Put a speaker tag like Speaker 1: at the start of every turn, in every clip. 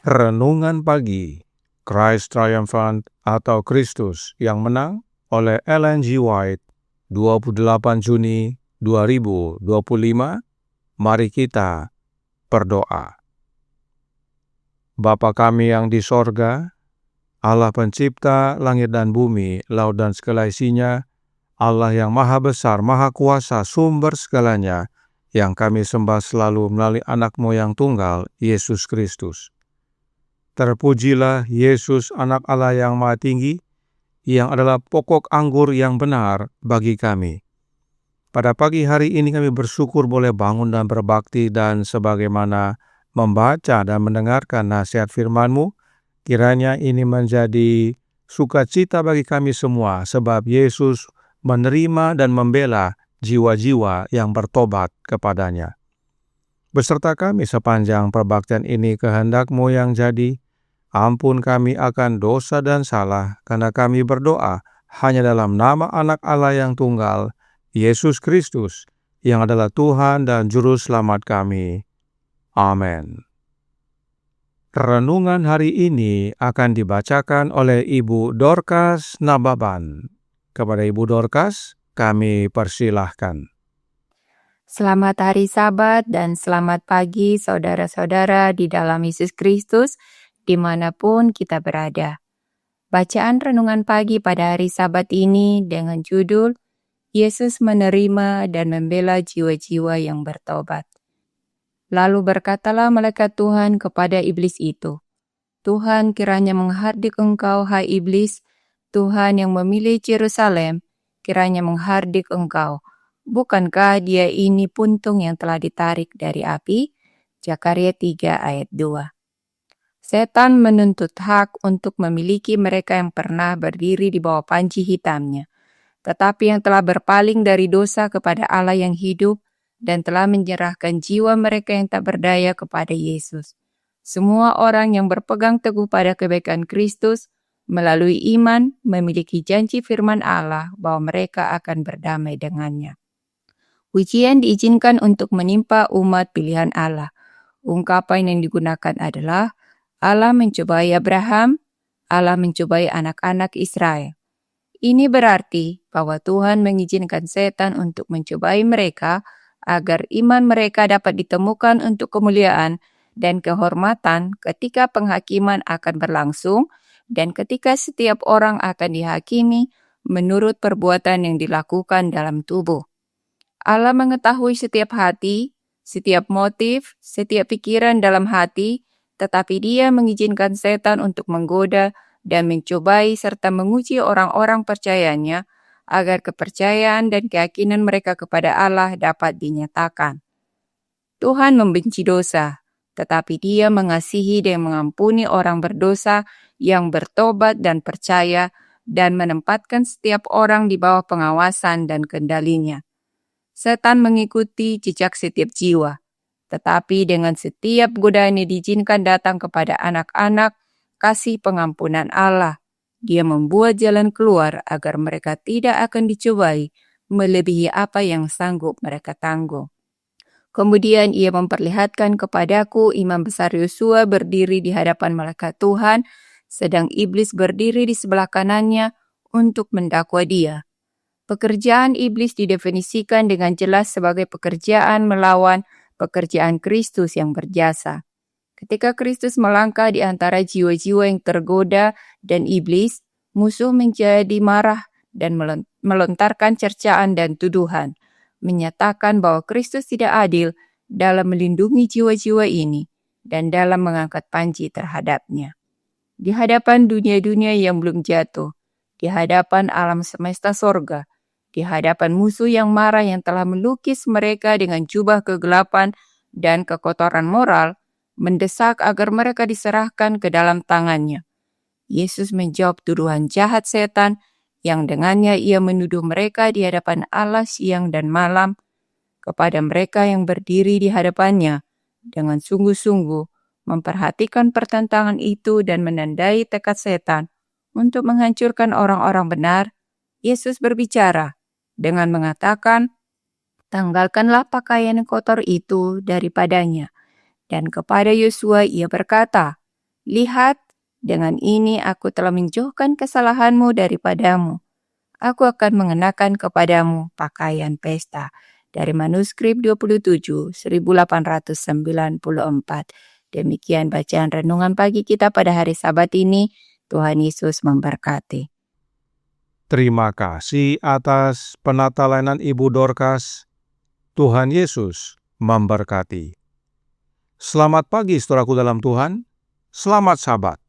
Speaker 1: Renungan Pagi, Christ Triumphant atau Kristus yang Menang oleh Ellen G. White, 28 Juni 2025. Mari kita berdoa. Bapa kami yang di sorga, Allah pencipta langit dan bumi, laut dan segala isinya, Allah yang maha besar, maha kuasa, sumber segalanya, yang kami sembah selalu melalui anak-Mu yang tunggal, Yesus Kristus. Terpujilah Yesus, anak Allah yang maha tinggi, yang adalah pokok anggur yang benar bagi kami. Pada pagi hari ini kami bersyukur boleh bangun dan berbakti, dan sebagaimana membaca dan mendengarkan nasihat firman-Mu, kiranya ini menjadi sukacita bagi kami semua, sebab Yesus menerima dan membela jiwa-jiwa yang bertobat kepadanya. Beserta kami sepanjang perbaktian ini, kehendak-Mu yang jadi. Ampun kami akan dosa dan salah, karena kami berdoa hanya dalam nama anak Allah yang tunggal, Yesus Kristus, yang adalah Tuhan dan Juru Selamat kami. Amin. Renungan hari ini akan dibacakan oleh Ibu Dorcas Nababan. Kepada Ibu Dorcas, kami persilahkan.
Speaker 2: Selamat hari Sabat dan selamat pagi saudara-saudara di dalam Yesus Kristus, dimanapun kita berada. Bacaan renungan pagi pada hari Sabat ini dengan judul Yesus menerima dan membela jiwa-jiwa yang bertobat. Lalu berkatalah malaikat Tuhan kepada iblis itu, Tuhan kiranya menghardik engkau, hai iblis, Tuhan yang memilih Yerusalem, kiranya menghardik engkau. Bukankah dia ini puntung yang telah ditarik dari api? Zakaria 3 ayat 2. Setan menuntut hak untuk memiliki mereka yang pernah berdiri di bawah panji hitamnya, tetapi yang telah berpaling dari dosa kepada Allah yang hidup dan telah menyerahkan jiwa mereka yang tak berdaya kepada Yesus. Semua orang yang berpegang teguh pada kebaikan Kristus melalui iman memiliki janji firman Allah bahwa mereka akan berdamai dengannya. Ujian diizinkan untuk menimpa umat pilihan Allah. Ungkapan yang digunakan adalah Allah mencobai Abraham, Allah mencobai anak-anak Israel. Ini berarti bahwa Tuhan mengizinkan setan untuk mencobai mereka agar iman mereka dapat ditemukan untuk kemuliaan dan kehormatan ketika penghakiman akan berlangsung dan ketika setiap orang akan dihakimi menurut perbuatan yang dilakukan dalam tubuh. Allah mengetahui setiap hati, setiap motif, setiap pikiran dalam hati, tetapi Dia mengizinkan setan untuk menggoda dan mencobai serta menguji orang-orang percayanya agar kepercayaan dan keyakinan mereka kepada Allah dapat dinyatakan. Tuhan membenci dosa, tetapi Dia mengasihi dan mengampuni orang berdosa yang bertobat dan percaya dan menempatkan setiap orang di bawah pengawasan dan kendalinya. Setan mengikuti jejak setiap jiwa, tetapi dengan setiap godaan yang diizinkan datang kepada anak-anak kasih pengampunan Allah, Dia membuat jalan keluar agar mereka tidak akan dicobai melebihi apa yang sanggup mereka tanggung. Kemudian Ia memperlihatkan kepadaku Imam Besar Yosua berdiri di hadapan malaikat Tuhan, sedang iblis berdiri di sebelah kanannya untuk mendakwa dia. Pekerjaan iblis didefinisikan dengan jelas sebagai pekerjaan melawan pekerjaan Kristus yang berjasa. Ketika Kristus melangkah di antara jiwa-jiwa yang tergoda dan iblis, musuh menjadi marah dan melontarkan cercaan dan tuduhan, menyatakan bahwa Kristus tidak adil dalam melindungi jiwa-jiwa ini dan dalam mengangkat panji terhadapnya. Di hadapan dunia-dunia yang belum jatuh, di hadapan alam semesta sorga, di hadapan musuh yang marah yang telah melukis mereka dengan jubah kegelapan dan kekotoran moral, mendesak agar mereka diserahkan ke dalam tangannya. Yesus menjawab tuduhan jahat setan yang dengannya Ia menuduh mereka di hadapan Allah siang dan malam. Kepada mereka yang berdiri di hadapannya, dengan sungguh-sungguh memperhatikan pertentangan itu dan menandai tekad setan untuk menghancurkan orang-orang benar, Yesus berbicara dengan mengatakan, tanggalkanlah pakaian kotor itu daripadanya. Dan kepada Yosua Ia berkata, Lihat, dengan ini aku telah menjauhkan kesalahanmu daripadamu. Aku akan mengenakan kepadamu pakaian pesta. Dari manuskrip 27, 1894. Demikian bacaan renungan pagi kita pada hari Sabat ini. Tuhan Yesus memberkati.
Speaker 1: Terima kasih atas penata layanan Ibu Dorcas. Tuhan Yesus memberkati. Selamat pagi saudaraku dalam Tuhan. Selamat Sabat.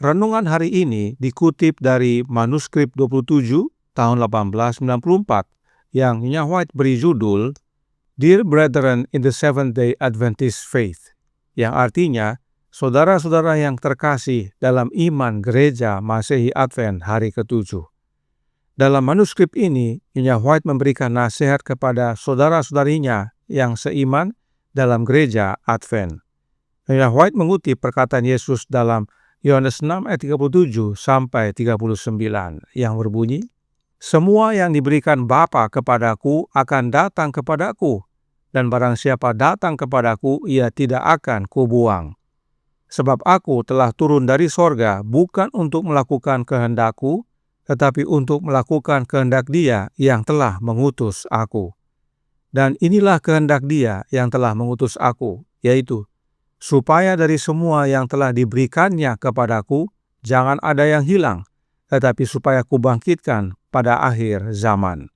Speaker 1: Renungan hari ini dikutip dari manuskrip 27 tahun 1894 yang Nyonya White beri judul Dear Brethren in the Seventh-day Adventist Faith, yang artinya saudara-saudara yang terkasih dalam iman Gereja Masehi Advent hari ke-7. Dalam manuskrip ini, Nyonya White memberikan nasihat kepada saudara-saudarinya yang seiman dalam Gereja Advent. Nyonya White mengutip perkataan Yesus dalam Yohanes 6 ayat 37 sampai 39 yang berbunyi, "Semua yang diberikan Bapa kepadaku akan datang kepadaku, dan barang siapa datang kepadaku, ia tidak akan kubuang. Sebab aku telah turun dari sorga bukan untuk melakukan kehendakku, tetapi untuk melakukan kehendak Dia yang telah mengutus aku. Dan inilah kehendak Dia yang telah mengutus aku, yaitu supaya dari semua yang telah diberikannya kepadaku, jangan ada yang hilang, tetapi supaya kubangkitkan pada akhir zaman."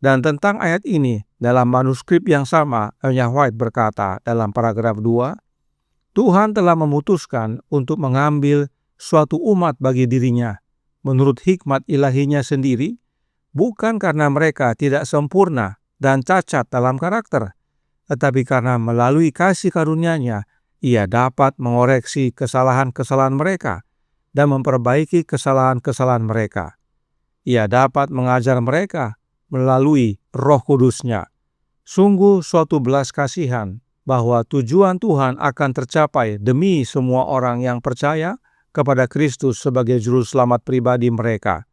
Speaker 1: Dan tentang ayat ini, dalam manuskrip yang sama, Nyonya White berkata dalam paragraf 2, Tuhan telah memutuskan untuk mengambil suatu umat bagi dirinya, menurut hikmat ilahinya sendiri, bukan karena mereka tidak sempurna dan cacat dalam karakter, tetapi karena melalui kasih karunia-Nya, Ia dapat mengoreksi kesalahan-kesalahan mereka dan memperbaiki kesalahan-kesalahan mereka. Ia dapat mengajar mereka melalui Roh Kudus-Nya. Sungguh suatu belas kasihan bahwa tujuan Tuhan akan tercapai demi semua orang yang percaya kepada Kristus sebagai juru selamat pribadi mereka.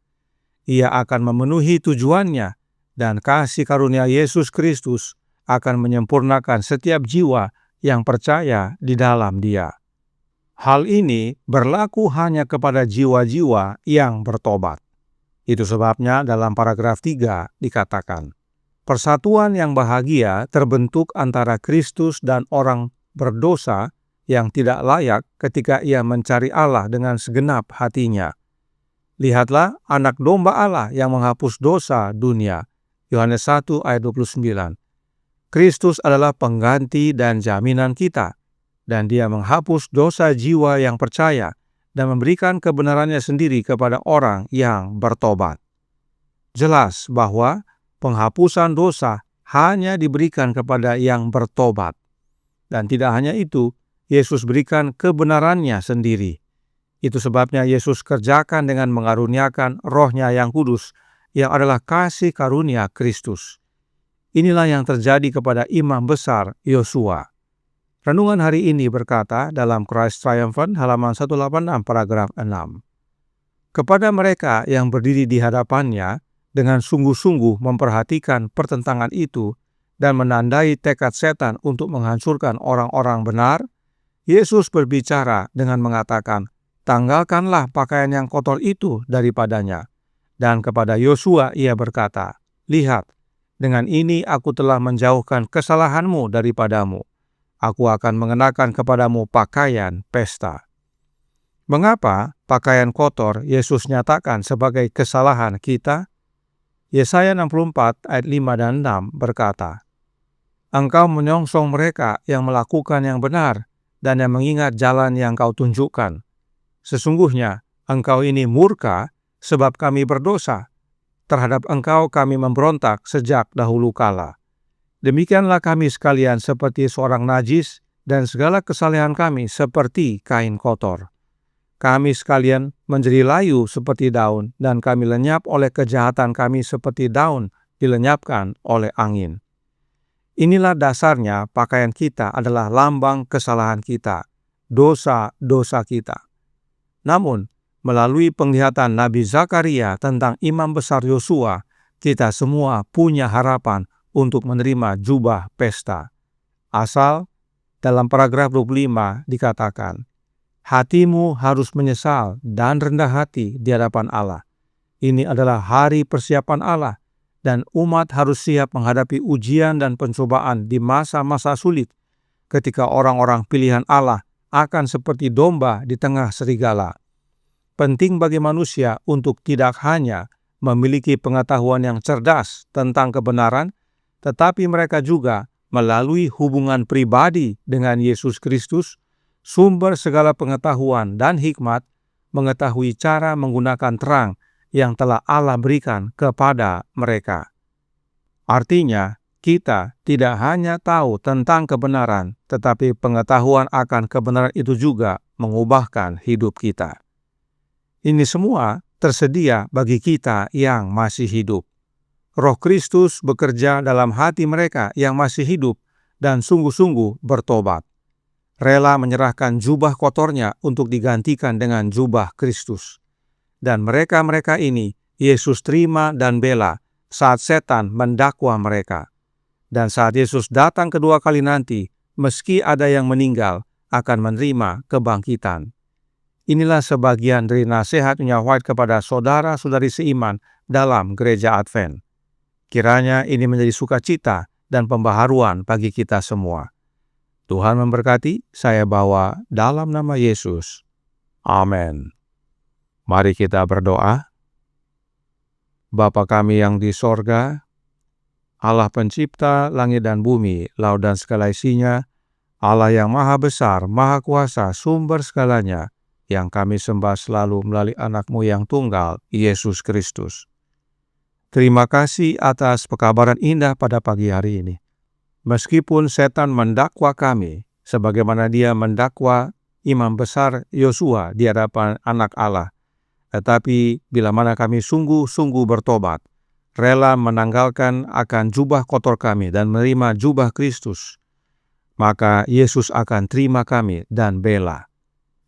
Speaker 1: Ia akan memenuhi tujuannya, dan kasih karunia Yesus Kristus akan menyempurnakan setiap jiwa yang percaya di dalam Dia. Hal ini berlaku hanya kepada jiwa-jiwa yang bertobat. Itu sebabnya dalam paragraf 3 dikatakan, persatuan yang bahagia terbentuk antara Kristus dan orang berdosa yang tidak layak ketika ia mencari Allah dengan segenap hatinya. Lihatlah anak domba Allah yang menghapus dosa dunia. Yohanes 1 ayat 29. Kristus adalah pengganti dan jaminan kita, dan Dia menghapus dosa jiwa yang percaya dan memberikan kebenarannya sendiri kepada orang yang bertobat. Jelas bahwa penghapusan dosa hanya diberikan kepada yang bertobat. Dan tidak hanya itu, Yesus berikan kebenarannya sendiri. Itu sebabnya Yesus kerjakan dengan mengaruniakan Roh-Nya yang kudus, yang adalah kasih karunia Kristus. Inilah yang terjadi kepada Imam Besar Yosua. Renungan hari ini berkata dalam Christ Triumphant halaman 186 paragraf 6. Kepada mereka yang berdiri di hadapannya dengan sungguh-sungguh memperhatikan pertentangan itu dan menandai tekad setan untuk menghancurkan orang-orang benar, Yesus berbicara dengan mengatakan, "Tanggalkanlah pakaian yang kotor itu daripadanya." Dan kepada Yosua ia berkata, "Lihat, dengan ini aku telah menjauhkan kesalahanmu daripadamu. Aku akan mengenakan kepadamu pakaian pesta." Mengapa pakaian kotor Yesus nyatakan sebagai kesalahan kita? Yesaya 64 ayat 5 dan 6 berkata, "Engkau menyongsong mereka yang melakukan yang benar dan yang mengingat jalan yang kau tunjukkan. Sesungguhnya engkau ini murka sebab kami berdosa. Terhadap engkau kami memberontak sejak dahulu kala. Demikianlah kami sekalian seperti seorang najis, dan segala kesalehan kami seperti kain kotor. Kami sekalian menjadi layu seperti daun, dan kami lenyap oleh kejahatan kami seperti daun dilenyapkan oleh angin." Inilah dasarnya pakaian kita adalah lambang kesalahan kita, dosa-dosa kita. Namun, melalui penglihatan Nabi Zakaria tentang Imam Besar Yosua, kita semua punya harapan untuk menerima jubah pesta. Asal dalam paragraf 25 dikatakan, hatimu harus menyesal dan rendah hati di hadapan Allah. Ini adalah hari persiapan Allah, dan umat harus siap menghadapi ujian dan pencobaan di masa-masa sulit, ketika orang-orang pilihan Allah akan seperti domba di tengah serigala. Penting bagi manusia untuk tidak hanya memiliki pengetahuan yang cerdas tentang kebenaran, tetapi mereka juga melalui hubungan pribadi dengan Yesus Kristus, sumber segala pengetahuan dan hikmat, mengetahui cara menggunakan terang yang telah Allah berikan kepada mereka. Artinya, kita tidak hanya tahu tentang kebenaran, tetapi pengetahuan akan kebenaran itu juga mengubahkan hidup kita. Ini semua tersedia bagi kita yang masih hidup. Roh Kristus bekerja dalam hati mereka yang masih hidup dan sungguh-sungguh bertobat, rela menyerahkan jubah kotornya untuk digantikan dengan jubah Kristus. Dan mereka-mereka ini Yesus terima dan bela saat setan mendakwa mereka. Dan saat Yesus datang kedua kali nanti, meski ada yang meninggal, akan menerima kebangkitan. Inilah sebagian dari nasihat Nyonya White kepada saudara-saudari seiman dalam gereja Advent. Kiranya ini menjadi sukacita dan pembaharuan bagi kita semua. Tuhan memberkati, saya bawa dalam nama Yesus. Amin. Mari kita berdoa. Bapa kami yang di sorga, Allah pencipta langit dan bumi, laut dan segala isinya, Allah yang maha besar, maha kuasa, sumber segalanya, yang kami sembah selalu melalui anak-Mu yang tunggal, Yesus Kristus. Terima kasih atas pekabaran indah pada pagi hari ini. Meskipun setan mendakwa kami, sebagaimana dia mendakwa imam besar Yosua di hadapan anak Allah, tetapi bila mana kami sungguh-sungguh bertobat, rela menanggalkan akan jubah kotor kami dan menerima jubah Kristus, maka Yesus akan terima kami dan bela.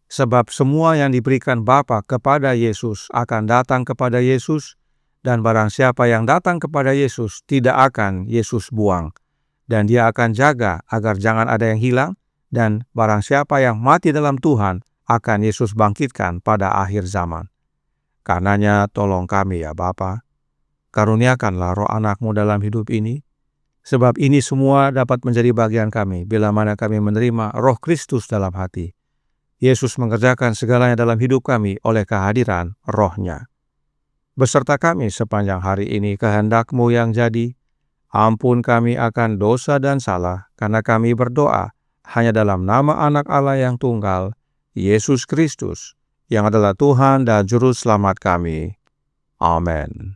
Speaker 1: Sebab semua yang diberikan Bapa kepada Yesus akan datang kepada Yesus, dan barang siapa yang datang kepada Yesus tidak akan Yesus buang. Dan dia akan jaga agar jangan ada yang hilang, dan barang siapa yang mati dalam Tuhan akan Yesus bangkitkan pada akhir zaman. Karenanya tolong kami ya Bapa, karuniakanlah roh anak-Mu dalam hidup ini, sebab ini semua dapat menjadi bagian kami bila mana kami menerima roh Kristus dalam hati. Yesus mengerjakan segalanya dalam hidup kami oleh kehadiran roh-Nya. Beserta kami sepanjang hari ini kehendak-Mu yang jadi. Ampun kami akan dosa dan salah, karena kami berdoa hanya dalam nama anak Allah yang tunggal, Yesus Kristus, yang adalah Tuhan dan Juru Selamat kami. Amin.